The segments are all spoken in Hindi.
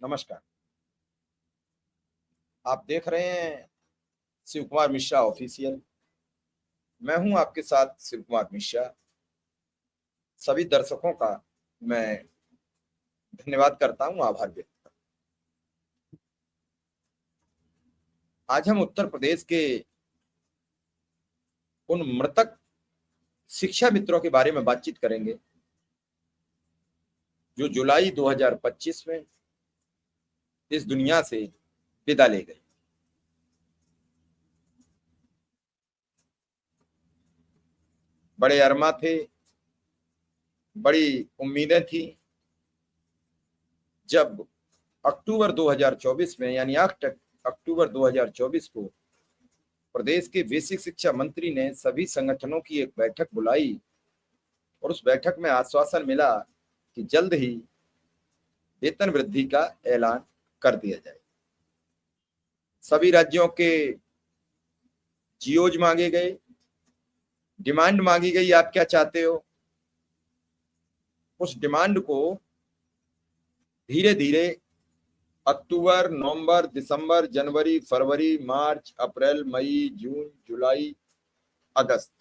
नमस्कार। आप देख रहे हैं शिव कुमार मिश्रा ऑफिशियल। मैं हूं आपके साथ शिव कुमार मिश्रा। सभी दर्शकों का मैं धन्यवाद करता हूं, आभार व्यक्त करता हूं। आज हम उत्तर प्रदेश के उन मृतक शिक्षा मित्रों के बारे में बातचीत करेंगे जो जुलाई 2025 में इस दुनिया से विदा ले गए। बड़े अरमा थे, बड़ी उम्मीदें थी। जब अक्टूबर 2024 में यानी 8 अक्टूबर 2024 को प्रदेश के बेसिक शिक्षा मंत्री ने सभी संगठनों की एक बैठक बुलाई और उस बैठक में आश्वासन मिला कि जल्द ही वेतन वृद्धि का ऐलान कर दिया जाए। सभी राज्यों के जीओज मांगे गए, डिमांड मांगी गई, आप क्या चाहते हो। उस डिमांड को धीरे धीरे अक्टूबर, नवंबर, दिसंबर, जनवरी, फरवरी, मार्च, अप्रैल, मई, जून, जुलाई, अगस्त,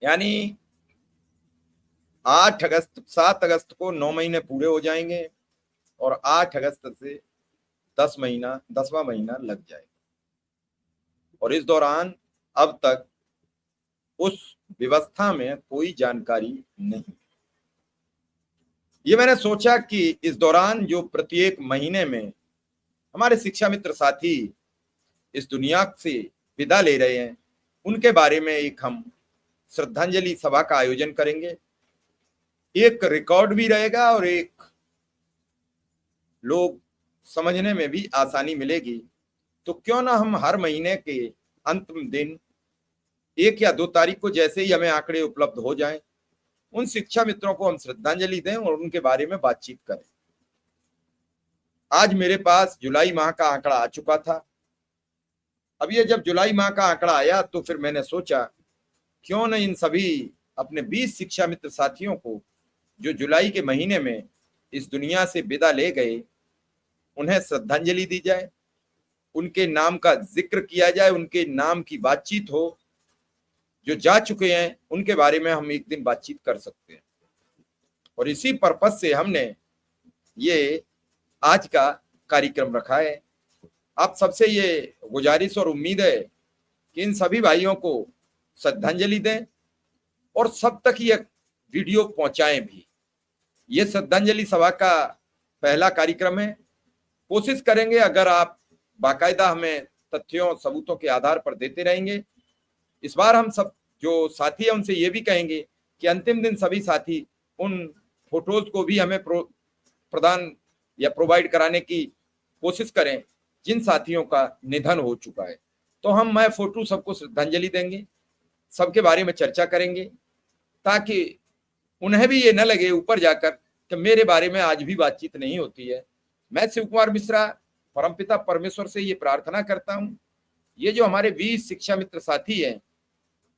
यानी 7 अगस्त को 9 महीने पूरे हो जाएंगे और 8 अगस्त से 10वां महीना लग जाएगा। और इस दौरान अब तक उस व्यवस्था में कोई जानकारी नहीं। ये मैंने सोचा कि इस दौरान जो प्रत्येक महीने में हमारे शिक्षा मित्र साथी इस दुनिया से विदा ले रहे हैं, उनके बारे में एक हम श्रद्धांजलि सभा का आयोजन करेंगे। एक रिकॉर्ड भी रहेगा और एक लोग समझने में भी आसानी मिलेगी। तो क्यों ना हम हर महीने के अंतिम दिन 1 या 2 तारीख को जैसे ही हमें आंकड़े उपलब्ध हो जाएं, उन शिक्षा मित्रों को हम श्रद्धांजलि दें और उनके बारे में बातचीत करें। आज मेरे पास जुलाई माह का आंकड़ा आ चुका था। अब ये जब जुलाई माह का आंकड़ा आया तो फिर मैंने सोचा क्यों न इन सभी अपने 20 शिक्षा मित्र साथियों को जो जुलाई के महीने में इस दुनिया से विदा ले गए, उन्हें श्रद्धांजलि दी जाए, उनके नाम का जिक्र किया जाए, उनके नाम की बातचीत हो। जो जा चुके हैं उनके बारे में हम एक दिन बातचीत कर सकते हैं। और इसी पर्पस से हमने ये आज का कार्यक्रम रखा है। आप सबसे ये गुजारिश और उम्मीद है कि इन सभी भाइयों को श्रद्धांजलि दें और सब तक ये वीडियो पहुंचाएं भी। ये श्रद्धांजलि सभा का पहला कार्यक्रम है। कोशिश करेंगे अगर आप बाकायदा हमें तथ्यों सबूतों के आधार पर देते रहेंगे। इस बार हम सब जो साथी हैं उनसे ये भी कहेंगे कि अंतिम दिन सभी साथी उन फोटोज को भी हमें प्रदान या प्रोवाइड कराने की कोशिश करें जिन साथियों का निधन हो चुका है। तो मैं फोटो सबको श्रद्धांजलि देंगे, सबके बारे में चर्चा करेंगे ताकि उन्हें भी ये न लगे ऊपर जाकर कि मेरे बारे में आज भी बातचीत नहीं होती है। मैं शिव कुमार मिश्रा परमपिता परमेश्वर से ये प्रार्थना करता हूँ, ये जो हमारे 20 शिक्षा मित्र साथी हैं,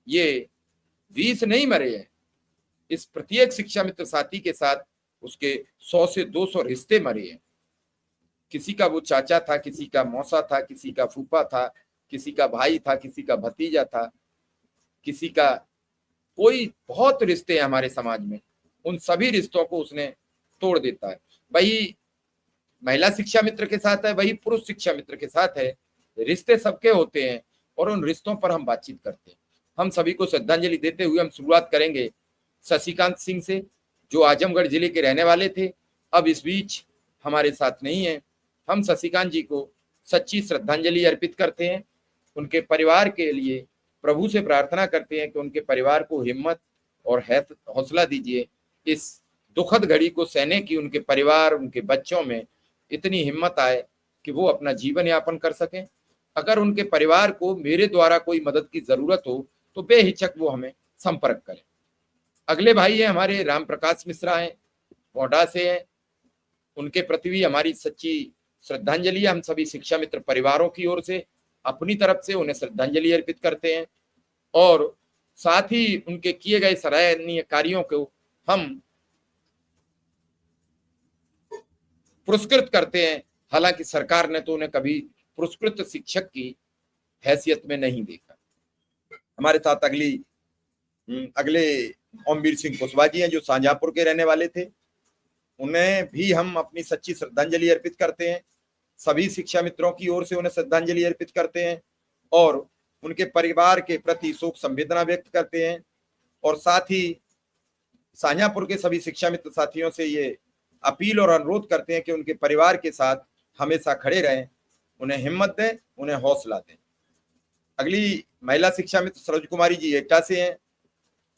ये 20 नहीं मरे हैं। इस प्रत्येक शिक्षा मित्र साथी के साथ उसके 100 से 200 रिश्ते मरे हैं। किसी का वो चाचा था, किसी का मौसा था, किसी का फूफा था, किसी का भाई था, किसी का भतीजा था, किसी का कोई बहुत रिश्ते हैं हमारे समाज में। उन सभी रिश्तों को उसने तोड़ देता है। वही महिला शिक्षा मित्र के साथ है, वही पुरुष शिक्षा मित्र के साथ है। रिश्ते सबके होते हैं और उन रिश्तों पर हम बातचीत करते हैं। हम सभी को श्रद्धांजलि देते हुए हम शुरुआत करेंगे शशिकांत सिंह से, जो आजमगढ़ जिले के रहने वाले थे, अब इस बीच हमारे साथ नहीं है। हम शशिकांत जी को सच्ची श्रद्धांजलि अर्पित करते हैं। उनके परिवार के लिए प्रभु से प्रार्थना करते हैं कि उनके परिवार को हिम्मत और हौसला दीजिए। इस दुखद घड़ी को सहने की उनके परिवार, उनके बच्चों में इतनी हिम्मत आए कि वो अपना जीवन यापन कर सकें। अगर उनके परिवार को मेरे द्वारा कोई मदद की जरूरत हो तो बेहिचक वो हमें संपर्क करें। अगले भाई है हमारे राम प्रकाश मिश्रा हैं, गोंडा से हैं। उनके प्रति भी हमारी सच्ची श्रद्धांजलि। हम सभी शिक्षा मित्र परिवारों की ओर से अपनी तरफ से उन्हें श्रद्धांजलि अर्पित करते हैं और साथ ही उनके किए गए सराहनीय कार्यों को हम पुरस्कृत करते हैं, हालांकि सरकार ने तो उन्हें कभी पुरस्कृत शिक्षक की हैसियत में नहीं देखा। हमारे साथ अगले ओमवीर सिंह कुशवाहा जी हैं, जो शाहजहांपुर के रहने वाले थे। उन्हें भी हम अपनी सच्ची श्रद्धांजलि अर्पित करते हैं। सभी शिक्षा मित्रों की ओर से उन्हें श्रद्धांजलि अर्पित करते हैं और उनके परिवार के प्रति शोक संवेदना व्यक्त करते हैं। और साथ ही शाहजहांपुर के सभी शिक्षा मित्र साथियों से ये अपील और अनुरोध करते हैं कि उनके परिवार के साथ हमेशा खड़े रहें, उन्हें हिम्मत दें, उन्हें हौसला दें। अगली महिला शिक्षा मित्र सरोज कुमारी जी एटा से हैं,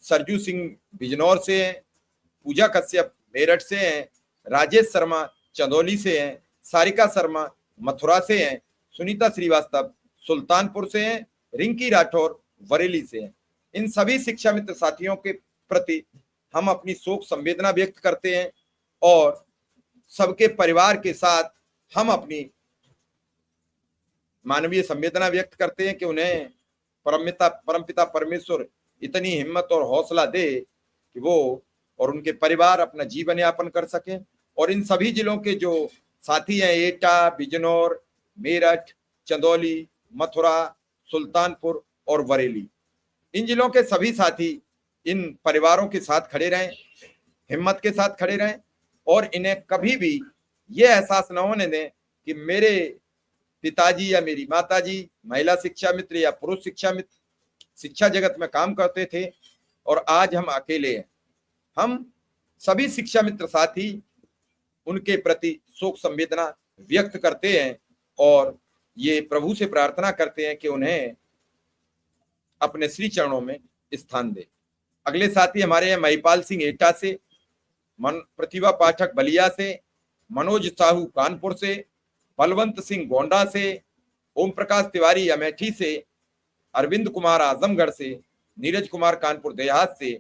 सरजू सिंह बिजनौर से हैं, पूजा कश्यप मेरठ से हैं, राजेश शर्मा चंदौली से हैं, सारिका शर्मा मथुरा से हैं, सुनीता श्रीवास्तव सुल्तानपुर से हैं, रिंकी राठौर बरेली से हैं। इन सभी शिक्षा मित्र साथियों के प्रति हम अपनी शोक संवेदना व्यक्त करते हैं और सबके परिवार के साथ हम अपनी मानवीय संवेदना व्यक्त करते हैं कि उन्हें परमपिता परमेश्वर इतनी हिम्मत और हौसला दे कि वो और उनके परिवार अपना जीवन यापन कर सकें। और इन सभी जिलों के जो साथी हैं, एटा, बिजनौर, मेरठ, चंदौली, मथुरा, सुल्तानपुर और बरेली, इन जिलों के सभी साथी इन परिवारों के साथ खड़े रहें, हिम्मत के साथ खड़े रहें और इन्हें कभी भी ये एहसास न होने दें कि मेरे पिताजी या मेरी माताजी महिला शिक्षा मित्र या पुरुष शिक्षा मित्र शिक्षा जगत में काम करते थे और आज हम अकेले हैं। हम सभी शिक्षा मित्र साथी उनके प्रति शोक संवेदना व्यक्त करते हैं और ये प्रभु से प्रार्थना करते हैं कि उन्हें अपने श्री चरणों में स्थान दे। अगले साथी हमारे हैं महिपाल सिंह एटा से, प्रतिभा पाठक बलिया से, मनोज साहू कानपुर से, बलवंत सिंह गोंडा से, ओम प्रकाश तिवारी अमेठी से, अरविंद कुमार आजमगढ़ से, नीरज कुमार कानपुर देहात से,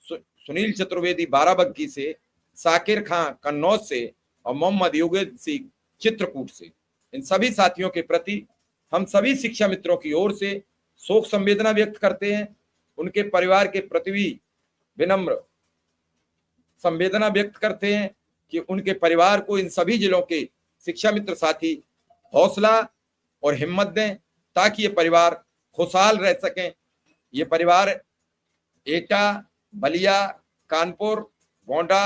सुनील चतुर्वेदी बाराबंकी से, साकिर खां कन्नौज से और मोहम्मद योगेश सिंह चित्रकूट से। इन सभी साथियों के प्रति हम सभी शिक्षा मित्रों की ओर से शोक संवेदना व्यक्त करते हैं। उनके परिवार के प्रति भी विनम्र संवेदना व्यक्त करते हैं कि उनके परिवार को इन सभी जिलों के शिक्षा मित्र साथी हौसला और हिम्मत दें ताकि ये परिवार खुशहाल रह सकें। ये परिवार एटा, बलिया, कानपुर, गोंडा,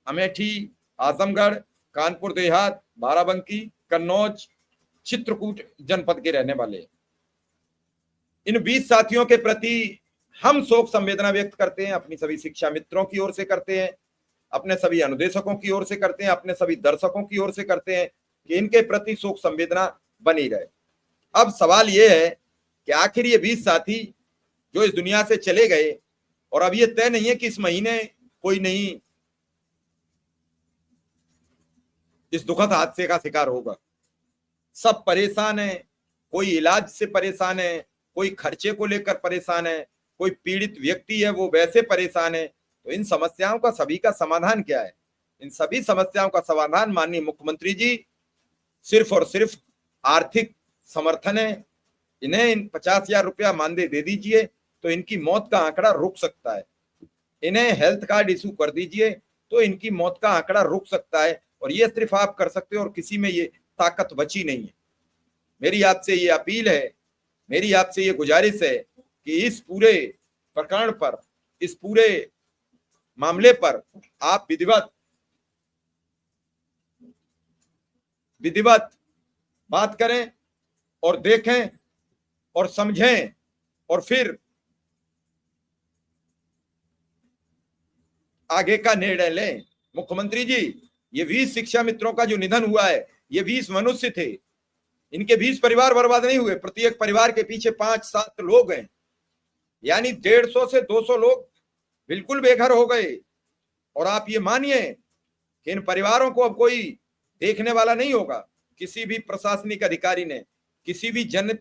अमेठी, आजमगढ़, कानपुर देहात, बाराबंकी, कन्नौज, चित्रकूट जनपद के रहने वाले। इन 20 साथियों के प्रति हम शोक संवेदना व्यक्त करते हैं, अपनी सभी शिक्षा मित्रों की ओर से करते हैं, अपने सभी अनुदेशकों की ओर से करते हैं, अपने सभी दर्शकों की ओर से करते हैं कि इनके प्रति शोक संवेदना बनी रहे। अब सवाल यह है कि आखिर ये 20 साथी जो इस दुनिया से चले गए और अब ये तय नहीं है कि इस महीने कोई नहीं इस दुखद हादसे का शिकार होगा। सब परेशान है, कोई इलाज से परेशान है, कोई खर्चे को लेकर परेशान है, कोई पीड़ित व्यक्ति है वो वैसे परेशान है। तो इन समस्याओं का सभी का समाधान क्या है? इन सभी समस्याओं का समाधान माननीय मुख्यमंत्री जी सिर्फ और सिर्फ आर्थिक समर्थन है। इन्हें इन 50,000 रुपया मानदेय दे दीजिए तो इनकी मौत का आंकड़ा रुक सकता है। इन्हें हेल्थ कार्ड इशू कर दीजिए तो इनकी मौत का आंकड़ा रुक सकता है। और ये सिर्फ आप कर सकते हो और किसी में ये ताकत बची नहीं है। मेरी आपसे ये अपील है, मेरी आपसे ये गुजारिश है कि इस पूरे प्रकरण पर, इस पूरे मामले पर आप विधिवत बात करें और देखें और समझें और फिर आगे का निर्णय लें। मुख्यमंत्री जी, ये 20 शिक्षा मित्रों का जो निधन हुआ है, ये 20 मनुष्य थे, इनके 20 परिवार बर्बाद नहीं हुए। प्रत्येक परिवार के पीछे 5-7 लोग हैं, यानी 150 से 200 लोग बिल्कुल बेघर हो गए। और आप ये मानिए कि इन परिवारों को अब कोई देखने वाला नहीं होगा। किसी भी प्रशासनिक अधिकारी ने, किसी भी जन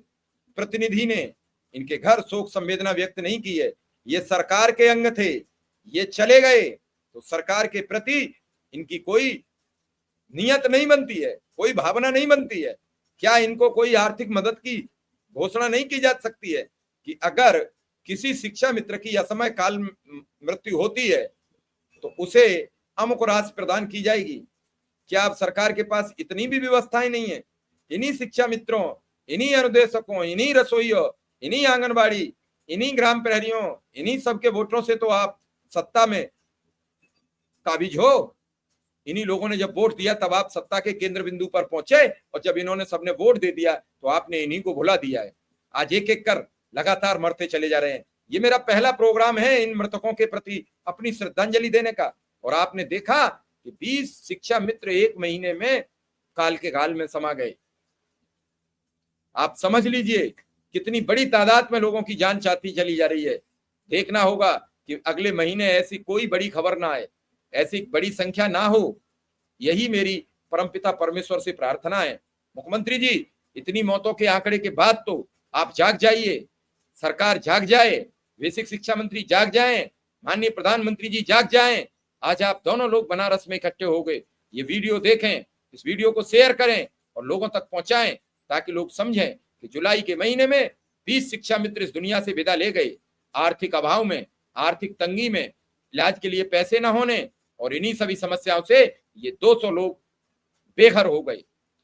प्रतिनिधि ने इनके घर शोक संवेदना व्यक्त नहीं की है। ये सरकार के अंग थे, ये चले गए तो सरकार के प्रति इनकी कोई नियत नहीं बनती है, कोई भावना नहीं बनती है। क्या इनको कोई आर्थिक मदद की घोषणा नहीं की जा सकती है कि अगर किसी शिक्षा मित्र की असमय काल मृत्यु होती है तो उसे अमुक राशि प्रदान की जाएगी? क्या अब सरकार के पास इतनी भी व्यवस्थाएं नहीं है? इन्हीं शिक्षा मित्रों, इन्हीं अनुदेशकों, इन्हीं रसोइयों, इन्हीं आंगनबाड़ी, इन्हीं ग्राम प्रहरियों, इन्हीं सबके वोटरों से तो आप सत्ता में काबिज हो। इन्हीं लोगों ने जब वोट दिया तब आप सत्ता के केंद्र बिंदु पर पहुंचे, और जब इन्होंने सबने वोट दे दिया तो आपने इन्हीं को भुला दिया है। आज एक एक कर लगातार मरते चले जा रहे हैं। ये मेरा पहला प्रोग्राम है इन मृतकों के प्रति अपनी श्रद्धांजलि देने का, और आपने देखा कि 20 शिक्षा मित्र 1 महीने में काल के गाल में समा गए। आप समझ लीजिए कितनी बड़ी तादाद में लोगों की जान चाहती चली जा रही है। देखना होगा कि अगले महीने ऐसी कोई बड़ी खबर ना आए, ऐसी बड़ी संख्या ना हो। यही मेरी परमपिता परमेश्वर से प्रार्थना है। मुख्यमंत्री जी, इतनी मौतों के आंकड़े के बाद तो आप जाग जाइए, सरकार जाग जाए, बेसिक शिक्षा मंत्री जाग जाएं, माननीय प्रधानमंत्री जी जाग जाएं। आज आप दोनों लोग बनारस में इकट्ठे हो गए, ये वीडियो देखें, इस वीडियो को शेयर करें और लोगों तक पहुंचाएं, ताकि लोग समझें कि जुलाई के महीने में 20 शिक्षा मित्र इस दुनिया से विदा ले गए। आर्थिक अभाव में, आर्थिक तंगी में, इलाज के लिए पैसे न होने और इन्हीं सभी समस्याओं से ये 200 लोग बेघर हो गए।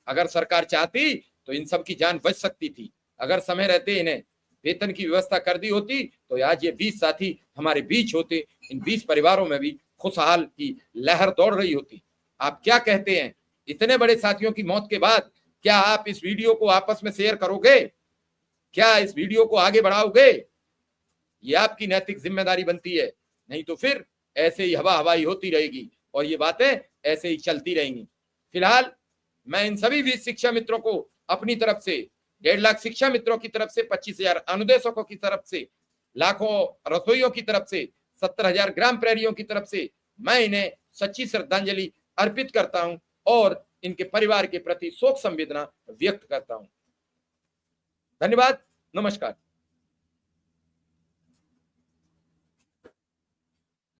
अगर सरकार चाहती तो इन सब की जान बच सकती थी। अगर समय रहते इन्हें वेतन की व्यवस्था कर दी होती तो आज ये 20 साथी हमारे बीच होते, इन 20 परिवारों में भी खुशहाल की लहर दौड़ रही होती। आप क्या कहते हैं? इतने बड़े साथियों की मौत के बाद क्या आप इस वीडियो को आपस में शेयर करोगे? क्या इस वीडियो को आगे बढ़ाओगे? ये आपकी नैतिक जिम्मेदारी बनती है, नहीं तो फिर ऐसे ही हवा हवाई होती रहेगी और ये बातें ऐसे ही चलती रहेंगी। फिलहाल मैं इन सभी 20 शिक्षा मित्रों को अपनी तरफ से, 1.5 लाख शिक्षा मित्रों की तरफ से, 25,000 अनुदेशकों की तरफ से, लाखों रसोइयों की तरफ से, 70,000 ग्राम प्रहरियों की तरफ से मैं इन्हें सच्ची श्रद्धांजलि अर्पित करता हूं और इनके परिवार के प्रति शोक संवेदना व्यक्त करता हूं। धन्यवाद, नमस्कार।